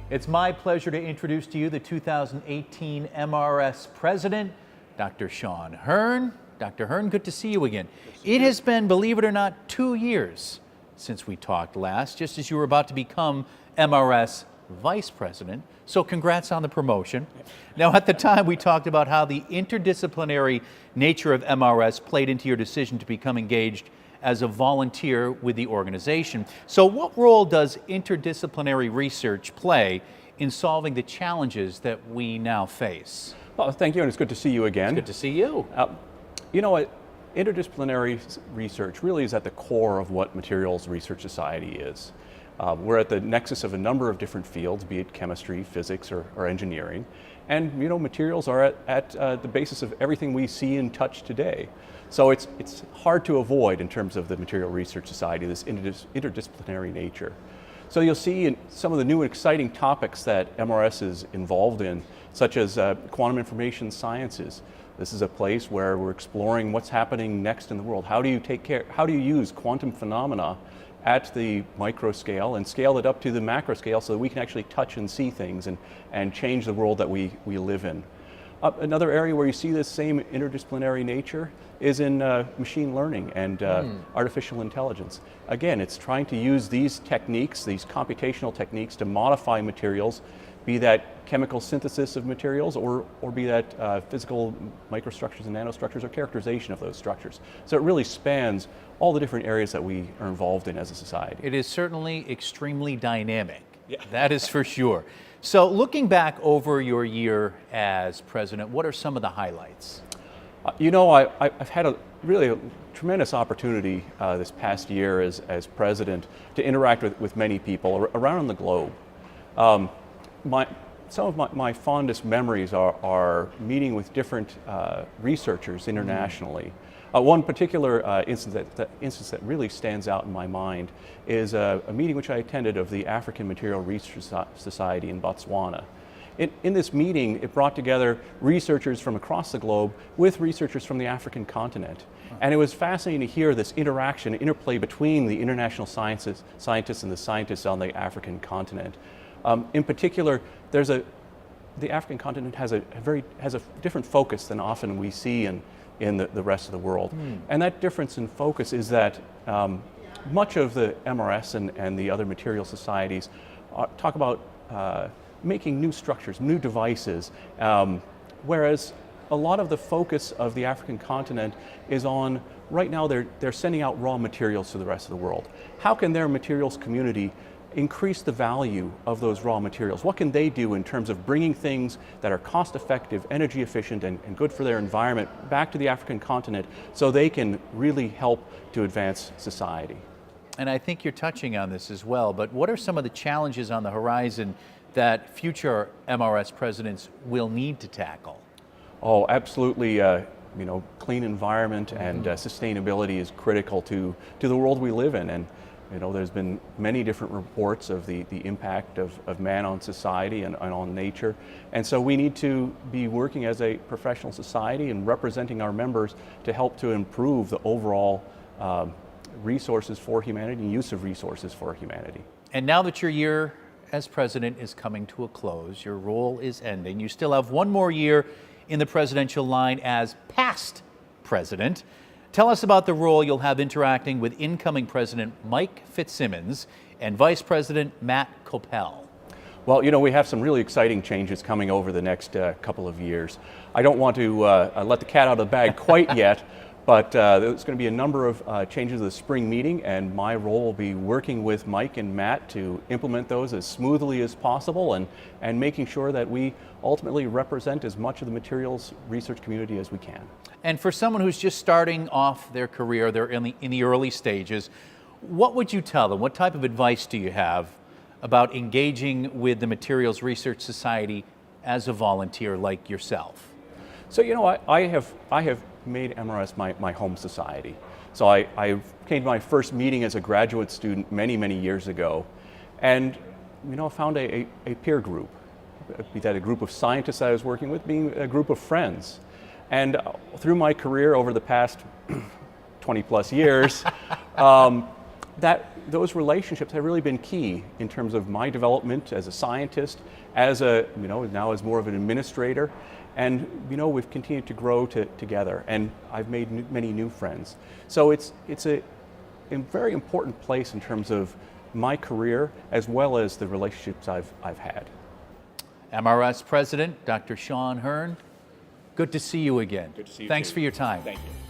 It's my pleasure to introduce to you the 2018 MRS President, Dr. Sean Hearne. Dr. Hearne, good to see you again. It has been, believe it or not, 2 years since we talked last, just as you were about to become MRS Vice President. So congrats on the promotion. Now, at the time, we talked about how the interdisciplinary nature of MRS played into your decision to become engaged as a volunteer with the organization. So what role does interdisciplinary research play in solving the challenges that we now face? Well, thank you, and it's good to see you again. It's good to see you. You know what? Interdisciplinary research really is at the core of what Materials Research Society is. We're at the nexus of a number of different fields, be it chemistry, physics, or engineering. And you know, materials are at the basis of everything we see and touch today. So it's hard to avoid in terms of the Material Research Society, this interdisciplinary nature. So you'll see in some of the new and exciting topics that MRS is involved in, such as quantum information sciences. This is a place where we're exploring what's happening next in the world. How do you use quantum phenomena at the micro scale and scale it up to the macro scale so that we can actually touch and see things and change the world that we live in. Another area where you see this same interdisciplinary nature is in machine learning and artificial intelligence. Again, it's trying to use these techniques, these computational techniques, to modify materials, be that chemical synthesis of materials or be that physical microstructures and nanostructures or characterization of those structures. So it really spans all the different areas that we are involved in as a society. It is certainly extremely dynamic. Yeah. That is for sure. So looking back over your year as president, what are some of the highlights? You know, I've had a really tremendous opportunity this past year as president to interact with many people around the globe. Some of my fondest memories are meeting with different researchers internationally. One particular instance that really stands out in my mind is a meeting which I attended of the African Material Research Society in Botswana. In this meeting, it brought together researchers from across the globe with researchers from the African continent. And it was fascinating to hear this interplay between the international scientists and the scientists on the African continent. In particular, the African continent has a different focus than often we see in the rest of the world. And that difference in focus is that much of the MRS and the other material societies talk about making new structures, new devices, whereas a lot of the focus of the African continent is on, right now they're sending out raw materials to the rest of the world. How can their materials community increase the value of those raw materials? What can they do in terms of bringing things that are cost effective, energy efficient, and good for their environment back to the African continent so they can really help to advance society? And I think you're touching on this as well, but what are some of the challenges on the horizon that future MRS presidents will need to tackle? Oh, absolutely. You know, clean environment and sustainability is critical to the world we live in. And you know, there's been many different reports of the impact of man on society and on nature. And so we need to be working as a professional society and representing our members to help to improve the overall resources for humanity and use of resources for humanity. And now that your year as president is coming to a close, your role is ending, you still have one more year in the presidential line as past president. Tell us about the role you'll have interacting with incoming President Mike Fitzsimmons and Vice President Matt Coppell. Well, you know, we have some really exciting changes coming over the next couple of years. I don't want to let the cat out of the bag quite yet, but there's going to be a number of changes at the spring meeting, and my role will be working with Mike and Matt to implement those as smoothly as possible and making sure that we ultimately represent as much of the materials research community as we can. And for someone who's just starting off their career, they're in the early stages, what would you tell them? What type of advice do you have about engaging with the Materials Research Society as a volunteer like yourself? So, you know, I have made MRS my home society. So I came to my first meeting as a graduate student many years ago, and you know, found a peer group, be that a group of scientists I was working with, being a group of friends. And through my career over the past 20 plus years, that those relationships have really been key in terms of my development as a scientist, as a, now as more of an administrator. And we've continued to grow together, and I've made many new friends. So it's a very important place in terms of my career as well as the relationships I've had. MRS President Dr. Sean Hearne, good to see you again. Good to see you Thanks too. for your time. Thank you.